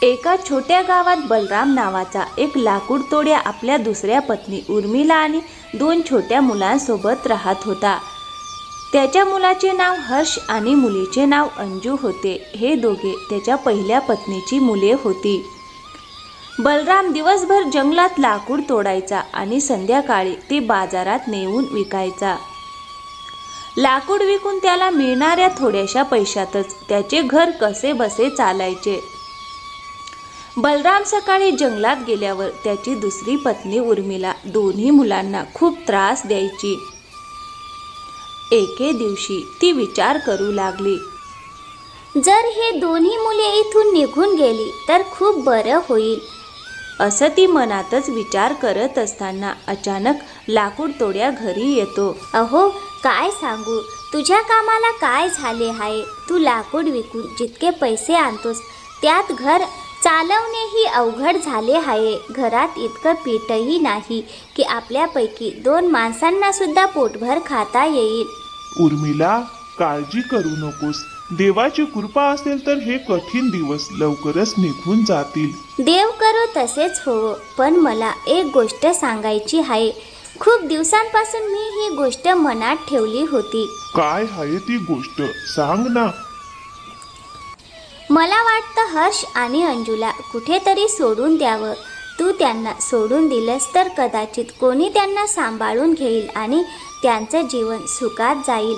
एका छोट्या गावात बलराम नावाचा एक लाकूड तोड्या आपल्या दुसऱ्या पत्नी उर्मिला आणि 2 छोट्या मुलांसोबत राहत होता. त्याच्या मुलाचे नाव हर्ष आणि मुलीचे नाव अंजू होते. हे दोघे त्याच्या पहिल्या पत्नीची मुले होती. बलराम दिवसभर जंगलात लाकूड तोडायचा आणि संध्याकाळी ते बाजारात नेऊन विकायचा. लाकूड विकून त्याला मिळणाऱ्या थोड्याशा पैशातच त्याचे घर कसे बसे चालायचे. बलराम सकाळी जंगलात गेल्यावर त्याची दुसरी पत्नी उर्मिला दोन्ही मुलांना खूप त्रास द्यायची. एके दिवशी ती विचार करू लागली, जर हे दोन्ही मुले इथून निघून गेली तर खूप बरं होईल. असं ती मनातच विचार करत असताना अचानक लाकूड तोड्या घरी येतो. अहो, काय सांगू, तुझ्या कामाला काय झाले आहे. तू लाकूड विकून जितके पैसे आणतोस त्यात घर चालवणेही अवघड झाले आहे. घरात इतकं पीठही नाही की आपल्यापैकी 2 माणसांना सुद्धा पोटभर खाता येईल. उर्मिला, काळजी करू नकोस. देवाची कृपा असेल तर हे कठीण दिवस लवकरच निघून जातील. देव करो तसेच हो. पण मला एक गोष्ट सांगायची आहे. खूप दिवसांपासून मी ही गोष्ट मनात ठेवली होती. काय आहे ती गोष्ट, सांग ना. मला वाटतं हर्ष आणि अंजूला कुठेतरी सोडून द्यावं. तू त्यांना सोडून दिलंस तर कदाचित कोणी त्यांना सांभाळून घेईल आणि त्यांचं जीवन सुखात जाईल.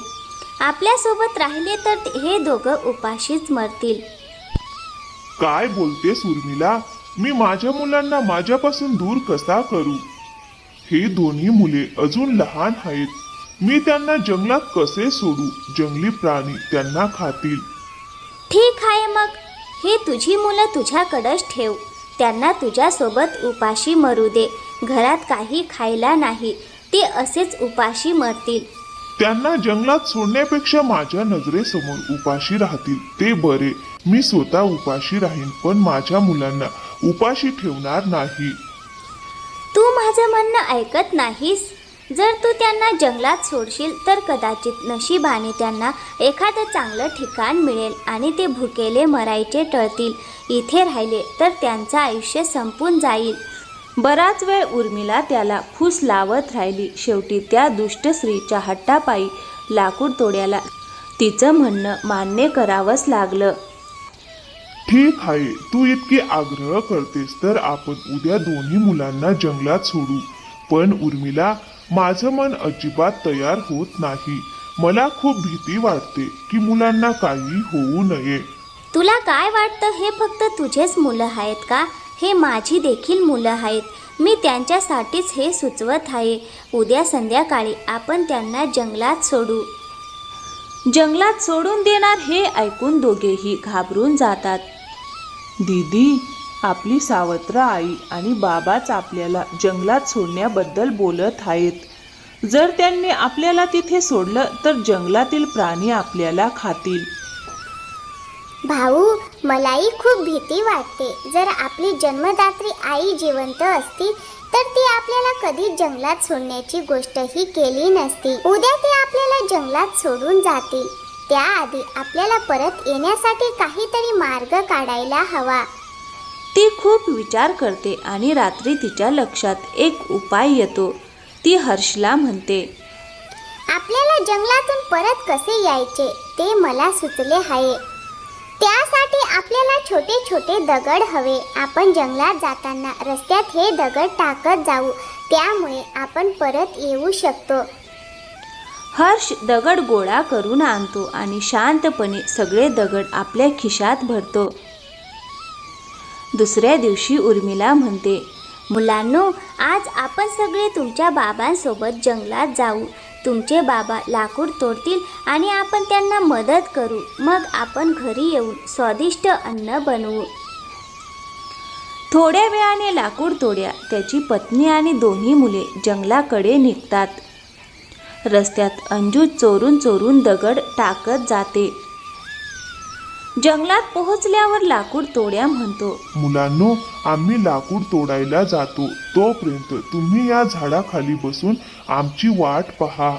आपल्यासोबत राहिले तर हे दोघं उपाशीच मरतील. काय बोलतेस उर्मिला? मी माझ्या मुलांना माझ्यापासून दूर कसा करू? हे दोन्ही मुले अजून लहान आहेत. मी त्यांना जंगलात कसे सोडू? जंगली प्राणी त्यांना खातील. ठीक आहे, मग हे तुझी मुलं तुझ्याकडंच ठेव. त्यांना तुझ्यासोबत उपाशी मरू दे. घरात काही खायला नाही, ते असेच उपाशी मरतील. त्यांना जंगलात सोडण्यापेक्षा माझ्या नजरेसमोर उपाशी राहतील ते बरे. मी स्वतः उपाशी राहीन, पण माझ्या मुलांना उपाशी ठेवणार नाही. तू माझं म्हणणं ऐकत नाहीस. जर तू त्यांना जंगलात सोडशील तर कदाचित नशिबाने त्यांना एखादं चांगलं ठिकाण मिळेल आणि ते भुकेले मरायचे टळतील. इथे राहिले तर त्यांचं आयुष्य संपून जाईल. बराच वेळ उर्मिला त्याला फूस लावत राहिली. शेवटी त्या दुष्ट स्त्रीच्या हट्टापायी लाकूड तोड्याला तिचं म्हणणं मान्य करावंच लागलं. ठीक आहे, तू इतके आग्रह करतेस तर आपण उद्या दोन्ही मुलांना जंगलात सोडू. पण उर्मिला, माझं मन अजिबात तयार होत नाही. मला खूप भीती वाटते की मुलांना काही होऊ नये. तुला काय वाटतं, हे फक्त तुझेच मुलं आहेत का? हे माझी देखील मुलं आहेत. मी त्यांच्यासाठीच हे सुचवत आहे. उद्या संध्याकाळी आपण त्यांना जंगलात सोडू. जंगलात सोडून देणार हे ऐकून दोघेही घाबरून जातात. दीदी, आपली सावत्र आई आणि बाबाच आपल्याला जंगलात सोडण्याबद्दल बोलत आहेत. जर त्यांनी आपल्याला तिथे सोडलं तर जंगलातील प्राणी आपल्याला खातील. भाऊ, मलाही खूप भीती वाटते. जर आपली जन्मदात्री आई जिवंत असती तर ती आपल्याला कधीच जंगलात सोडण्याची गोष्टही केली नसती. उद्या ते आपल्याला जंगलात सोडून जातील. त्याआधी आपल्याला परत येण्यासाठी काहीतरी मार्ग काढायला हवा. ती खूप विचार करते आणि रात्री तिच्या लक्षात एक उपाय येतो. ती हर्षला म्हणते, आपल्याला जंगलातून परत कसे यायचे ते मला सुचले आहे. त्यासाठी आपल्याला छोटे छोटे दगड हवे. आपण जंगलात जाताना रस्त्यात हे दगड टाकत जाऊ. त्यामुळे आपण परत येऊ शकतो. हर्ष दगड गोळा करून आणतो आणि शांतपणे सगळे दगड आपल्या खिशात भरतो. दुसऱ्या दिवशी उर्मिला म्हणते, मुलांनो, आज आपण सगळे तुमच्या बाबांसोबत जंगलात जाऊ. तुमचे बाबा लाकूड तोडतील आणि आपण त्यांना मदत करू. मग आपण घरी येऊन स्वादिष्ट अन्न बनवू. थोड्या वेळाने लाकूड तोड्या त्याची पत्नी आणि दोन्ही मुले जंगलाकडे निघतात. रस्त्यात अंजू चोरून चोरून दगड टाकत जाते. जंगलात पोहोचल्यावर लाकूड तोड्या म्हणतो, मुलांनो, आम्ही लाकूड तोडायला जातो. तोपर्यंत तुम्ही या झाडाखाली बसून आमची वाट पहा.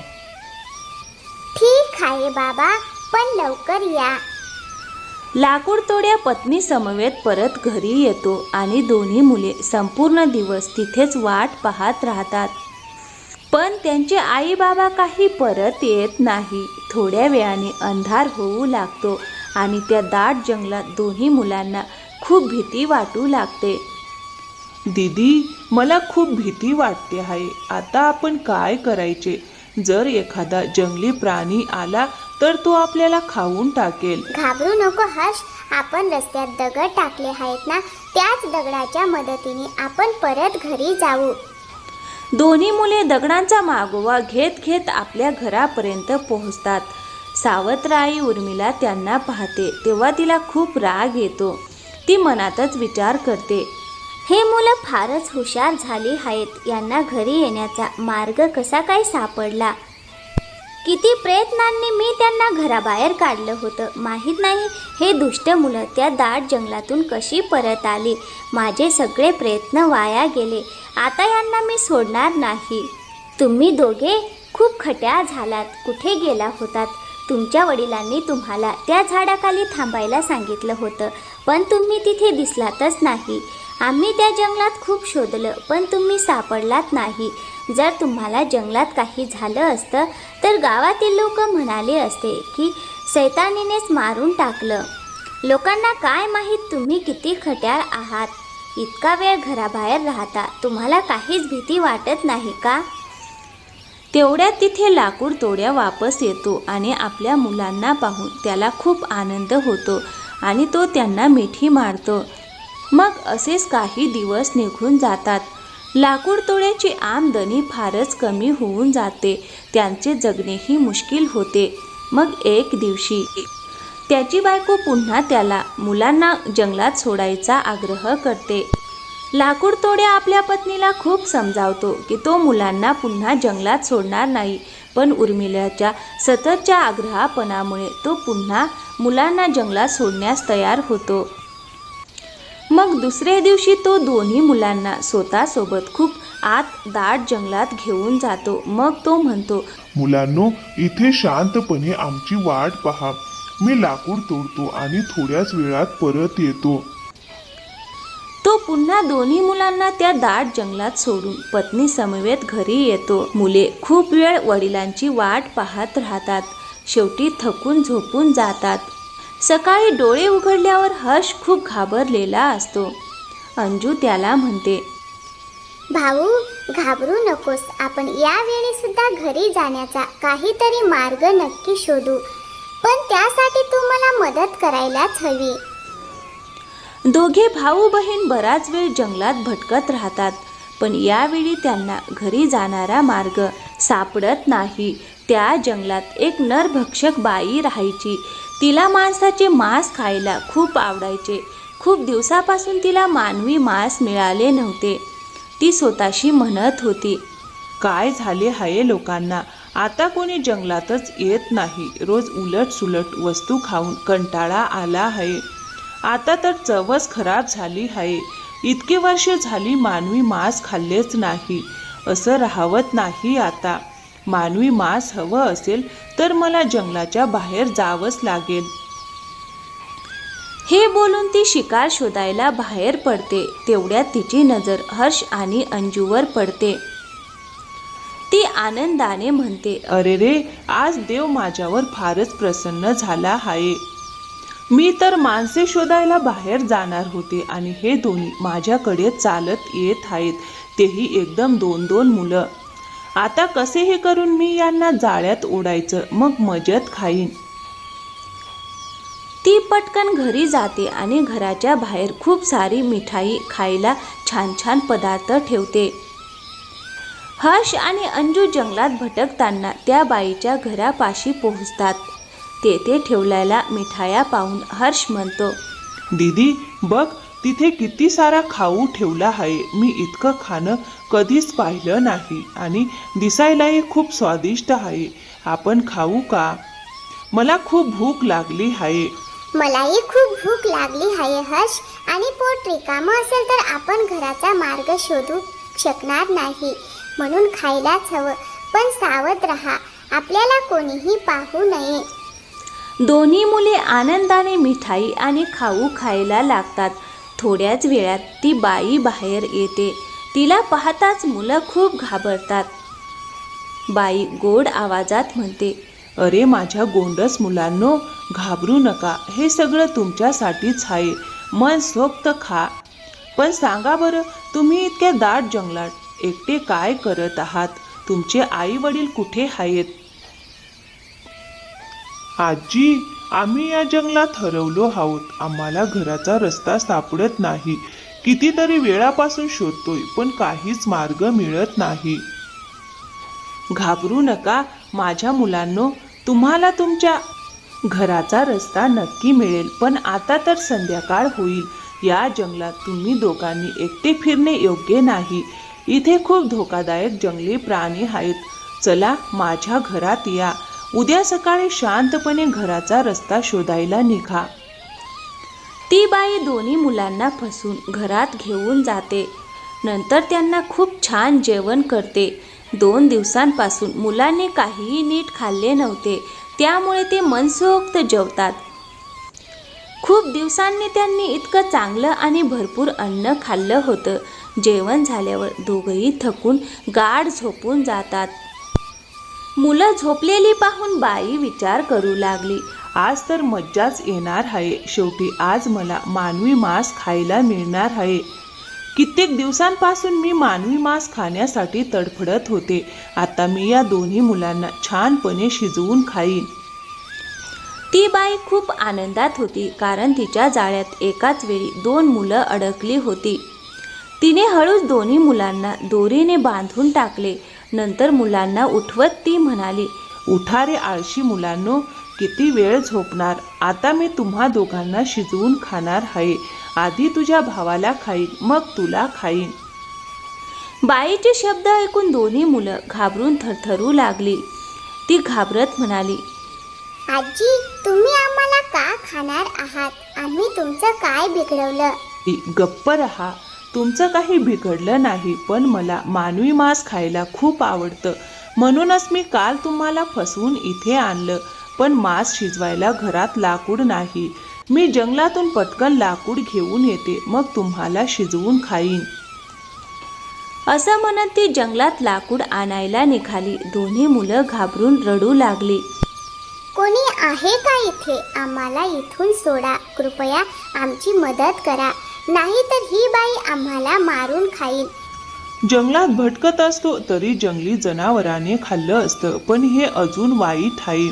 ठीक आहे बाबा, पण लवकर या. लाकूड तोड्या पत्नी समवेत परत घरी येतो आणि दोन्ही मुले संपूर्ण दिवस तिथेच वाट पाहत राहतात. पण त्यांचे आई बाबा काही परत येत नाही. थोड्या वेळाने अंधार होऊ लागतो आणि त्या दाट जंगलात दोन्ही मुलांना खूप भीती वाटू लागते. दीदी, मला खूप भीती वाटते आहे. आता आपण काय करायचे? जर एखादा जंगली प्राणी आला तर तो आपल्याला खाऊन टाकेल. घाबरू नको हर्ष, आपण रस्त्यात दगड टाकले आहेत ना, त्याच दगडाच्या मदतीने आपण परत घरी जाऊ. दोन्ही मुले दगडांचा मागोवा घेत घेत आपल्या घरापर्यंत पोहोचतात. सावत्र आई उर्मिला त्यांना पाहते तेव्हा तिला खूप राग येतो. ती मनातच विचार करते, हे मुलं फारच हुशार झाली आहेत. यांना घरी येण्याचा मार्ग कसा काय सापडला? किती प्रयत्नांनी मी त्यांना घराबाहेर काढलं होतं. माहीत नाही हे दुष्ट मुलं त्या दाट जंगलातून कशी परत आली. माझे सगळे प्रयत्न वाया गेले. आता यांना मी सोडणार नाही. तुम्ही दोघे खूप खट्या झालात. कुठे गेला होतात? तुमच्या वडिलांनी तुम्हाला त्या झाडाखाली थांबायला सांगितलं होतं, पण तुम्ही तिथे दिसलातच नाही. आम्ही त्या जंगलात खूप शोधलं, पण तुम्ही सापडलात नाही. जर तुम्हाला जंगलात काही झालं असतं तर गावातील लोक म्हणाले असते की सैतानीनेच मारून टाकलं. लोकांना काय माहीत तुम्ही किती खट्याळ आहात. इतका वेळ घराबाहेर राहता, तुम्हाला काहीच भीती वाटत नाही का? तेवढ्यात तिथे लाकूड तोड्या वापस येतो आणि आपल्या मुलांना पाहून त्याला खूप आनंद होतो आणि तो त्यांना मिठी मारतो. मग असेच काही दिवस निघून जातात. लाकूड तोड्याची आमदनी फारच कमी होऊन जाते. त्यांचे जगणेही मुश्किल होते. मग एक दिवशी त्याची बायको पुन्हा त्याला मुलांना जंगलात सोडायचा आग्रह करते. लाकूड तोड्या आपल्या पत्नीला खूप समजावतो की तो मुलांना पुन्हा जंगलात सोडणार नाही, पण उर्मिलाच्या सततच्या आग्रहापणामुळे तो पुन्हा मुलांना जंगलात सोडण्यास तयार होतो. मग दुसऱ्या दिवशी तो दोन्ही मुलांना स्वतःसोबत खूप आत दाट जंगलात घेऊन जातो. मग तो म्हणतो, मुलांनो, इथे शांतपणे आमची वाट पहा. मी लाकूड तोडतो आणि थोड्याच वेळात परत येतो. तो पुन्हा दोन्ही मुलांना त्या दाट जंगलात सोडून पत्नी समवेत घरी येतो. मुले खूप वेळ वडिलांची वाट पाहत राहतात. शेवटी थकून झोपून जातात. सकाळी डोळे उघडल्यावर हर्ष खूप घाबरलेला असतो. अंजू त्याला म्हणते, भाऊ, घाबरू नकोस. आपण यावेळी सुद्धा घरी जाण्याचा काहीतरी मार्ग नक्की शोधू, पण त्यासाठी तू मला मदत करायलाच हवी. दोघे भाऊ बहीण बराच वेळ जंगलात भटकत राहतात, पण यावेळी त्यांना घरी जाणारा मार्ग सापडत नाही. त्या जंगलात एक नरभक्षक बाई राहायची. तिला मांसाचे मांस खायला खूप आवडायचे. खूप दिवसापासून तिला मानवी मांस मिळाले नव्हते. ती स्वतःशी म्हणत होती, काय झाले आहे लोकांना? आता कोणी जंगलातच येत नाही. रोज उलट सुलट वस्तू खाऊन कंटाळा आला आहे. आता तर चवच खराब झाली आहे. इतकी वर्षे झाली मानवी मांस खाल्लेच नाही. असं राहवत नाही आता. मानवी मांस हवं असेल तर मला जंगलाच्या बाहेर जावंच लागेल. हे बोलून ती शिकार शोधायला बाहेर पडते. तेवढ्यात तिची नजर हर्ष आणि अंजूवर पडते. ती आनंदाने म्हणते, अरे रे, आज देव माझ्यावर फारच प्रसन्न झाला आहे. मी तर माणसे शोधायला बाहेर जाणार होते आणि हे दोन्ही माझ्याकडे चालत येत आहेत, तेही एकदम 2-2 मुलं. आता कसेही करून मी यांना जाळ्यात ओढायचं, मग मजेत खाईन. ती पटकन घरी जाते आणि घराच्या बाहेर खूप सारी मिठाई, खायला छान छान पदार्थ ठेवते. हर्ष आणि अंजू जंगलात भटकताना त्या बाईच्या घरापाशी पोहोचतात. तेथे ठेवलेल्या मिठाया पाहून हर्ष म्हणतो, दीदी, बघ तिथे किती सारा खाऊ ठेवला आहे. मी इतकं खाणं कधीच पाहिलं नाही आणि दिसायलाही खूप स्वादिष्ट आहे. आपण खाऊ का? मला खूप भूक लागली आहे. मलाही खूप भूक लागली आहे हर्ष, आणि पोट रिकामं असेल तर आपण घराचा मार्ग शोधू शकणार नाही, म्हणून खायलाच हवं. पण सावध राहा, आपल्याला कोणीही पाहू नये. दोन्ही मुले आनंदाने मिठाई आणि खाऊ खायला लागतात. थोड्याच वेळात ती बाई बाहेर येते. तिला पाहताच मुलं खूप घाबरतात. बाई गोड आवाजात म्हणते, अरे माझ्या गोंडस मुलांनो, घाबरू नका, हे सगळं तुमच्यासाठीच आहे. मन सोक्त खा. पण सांगा बरं, तुम्ही इतक्या दाट जंगलात एकटे काय करत आहात? तुमचे आई वडील कुठे आहेत? आजी, आम्ही या जंगलात हरवलो आहोत. आम्हाला घराचा रस्ता सापडत नाही. कितीतरी वेळापासून शोधतोय, पण काहीच मार्ग मिळत नाही. घाबरू नका माझ्या मुलांनो, तुम्हाला तुमच्या घराचा रस्ता नक्की मिळेल. पण आता तर संध्याकाळ होईल. या जंगलात तुम्ही दोघांनी एकटे फिरणे योग्य नाही. इथे खूप धोकादायक जंगली प्राणी आहेत. चला माझ्या घरात या. उद्या सकाळी शांतपणे घराचा रस्ता शोधायला निघा. ती बाई दोन्ही मुलांना फसवून घरात घेऊन जाते. नंतर त्यांना खूप छान जेवण करते. 2 दिवसांपासून मुलांनी काहीही नीट खाल्ले नव्हते, त्यामुळे ते मनसोक्त जेवतात. खूप दिवसांनी त्यांनी इतकं चांगलं आणि भरपूर अन्न खाल्लं होतं. जेवण झाल्यावर दोघंही थकून गाढ झोपून जातात. मुलं झोपलेली पाहून बाई विचार करू लागली, आज तर मज्जाच येणार आहे. शेवटी आज मला मानवी मांस खायला मिळणार आहे. कित्येक दिवसांपासून मी मानवी मांस खाण्यासाठी तडफडत होते. आता मी या दोन्ही मुलांना छानपणे शिजवून खाईन. ती बाई खूप आनंदात होती, कारण तिच्या जाळ्यात एकाच वेळी 2 मुलं अडकली होती. तिने हळूच दोन्ही मुलांना दोरीने बांधून टाकले. नंतर मुलांना उठवत ती म्हणाली, उठा रे आळशी मुलांनो, किती वेळ झोपणार? आता मी तुम्हा दोघांना शिजवून खाणार आहे. आधी तुझ्या भावाला खाईन, मग तुला खाईन. बाईचे शब्द ऐकून दोन्ही मुलं घाबरून थरथरू लागली. ती घाबरत म्हणाली, आजी, तुम्ही आम्हाला का खाणार आहात? आम्ही तुमचं काय बिघडवलं? गप्प रहा. तुमचं काही बिघडलं नाही, पण मला मानवी मांस खायला खूप आवडतं. म्हणूनच मी काल तुम्हाला फसवून इथे आणलं. पण मांस शिजवायला घरात लाकूड नाही. मी जंगलातून पटकन लाकूड घेऊन येते, मग तुम्हाला शिजवून खाईन. असं म्हणत ती जंगलात लाकूड आणायला निघाली. दोन्ही मुलं घाबरून रडू लागली. कोणी आहे का इथे? आम्हाला इथून सोडा. कृपया आमची मदत करा, नाही तर ही बाई आम्हाला मारून खाईल. जंगलात भटकत असतो तरी जंगली जनावराने खाल्लं असतं, पण हे अजून वाईट आहे.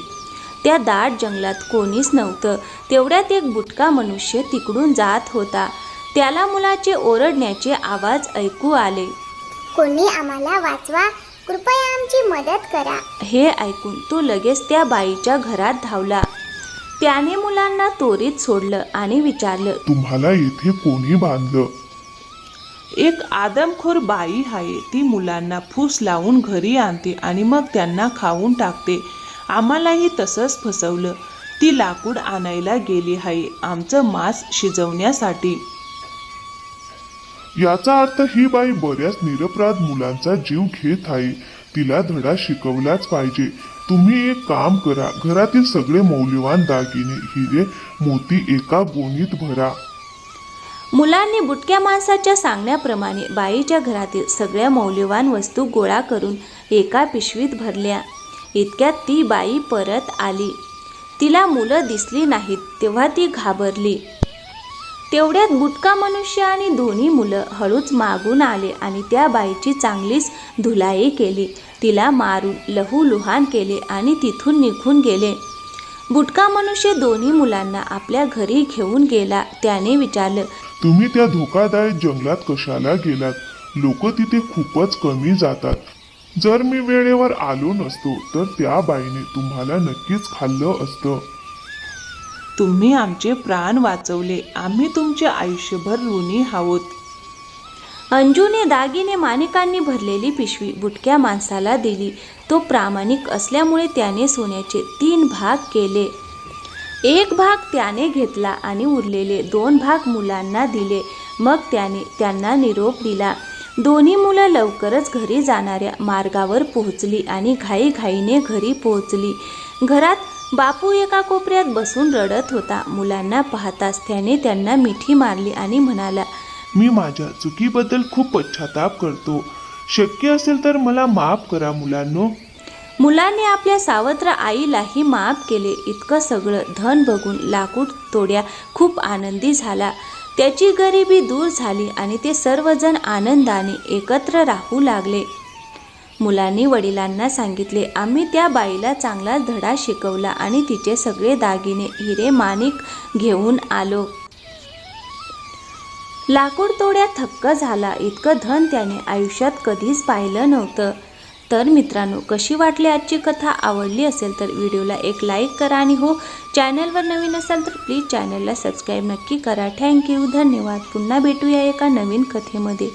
त्या दाट जंगलात कोणीच नव्हतं. तेवढ्यात एक बुटका मनुष्य तिकडून जात होता. त्याला मुलाचे ओरडण्याचे आवाज ऐकू आले. कोणी आम्हाला वाचवा, कृपया आमची मदत करा. हे ऐकून तो लगेच त्या बाईच्या घरात धावला. त्याने मुलांना त्वरित सोडलं आणि विचारलं, तुम्हाला इथे कोणी बांधलं? एक आदमखोर बाई आहे. ती मुलांना फूस लावून घरी आणते आणि मग त्यांना खाऊन टाकते. आम्हालाही तसंच फसवलं. ती लाकूड आणायला गेली आहे आमचं मांस शिजवण्यासाठी. याचा अर्थ ही बाई बऱ्याच निरपराध मुलांचा जीव घेत आहे. तिला धडा शिकवलाच पाहिजे. तुम्ही एक काम करा, घरातील सगळे मौल्यवान दागिने, हिरे, मोती एका गोणीत भरा. मुलांनी बुटक्या माणसाच्या सांगण्याप्रमाणे बाईच्या घरातील सगळ्या मौल्यवान वस्तू गोळा करून एका पिशवीत भरल्या. इतक्यात ती बाई परत आली. तिला मुलं दिसली नाहीत. तेव्हा ती घाबरली. तेवढ्यात बुटका मनुष्य आणि दोन्ही मुलं हळूच मागून आले आणि त्या बाईची चांगलीच धुलाई केली. तिला मारून लहूलुहान केले आणि तिथून निघून गेले. बुटका मनुष्य दोन्ही मुलांना आपल्या घरी घेऊन गेला. त्याने विचारलं, तुम्ही त्या धोकादायक जंगलात कशाला गेलात? लोक तिथे खूपच कमी जातात. जर मी वेळेवर आलो नसतो तर त्या बाईने तुम्हाला नक्कीच खाल्लं असतं. तुम्ही आमचे प्राण वाचवले. आम्ही तुमचे आयुष्यभर ऋणी आहोत. अंजूने दागिने माणिकांनी भरलेली पिशवी बुटक्या माणसाला दिली. तो प्रामाणिक असल्यामुळे त्याने सोन्याचे 3 भाग केले. 1 भाग त्याने घेतला आणि उरलेले 2 भाग मुलांना दिले. मग त्याने त्यांना निरोप दिला. दोन्ही मुलं लवकरच घरी जाणाऱ्या मार्गावर पोहोचली आणि घाईघाईने घरी पोहोचली. घरात बापू एका कोपऱ्यात बसून रडत होता. मुलांना पाहताच त्याने त्यांना मिठी मारली आणि म्हणाला, मी माझ्या चुकीबद्दल खूप पश्चाताप करतो. शक्य असेल तर मला माफ करा मुलांनो. मुलांनी आपल्या सावत्र आईलाही माफ केले. इतकं सगळं धन बघून लाकूड तोड्या खूप आनंदी झाला. त्याची गरिबी दूर झाली आणि ते सर्वजण आनंदाने एकत्र राहू लागले. मुलांनी वडिलांना सांगितले, आम्ही त्या बाईला चांगला धडा शिकवला आणि तिचे सगळे दागिने हिरे माणिक घेऊन आलो. लाकूड तोड्या थक्क झाला. इतकं धन त्याने आयुष्यात कधीच पाहिलं नव्हतं. तर मित्रांनो, कशी वाटली आजची कथा? आवडली असेल तर व्हिडिओला एक लाईक करा आणि हो, चॅनलवर नवीन असाल तर प्लीज चॅनलला सबस्क्राईब नक्की करा. थँक्यू, धन्यवाद. पुन्हा भेटूया एका नवीन कथेमध्ये.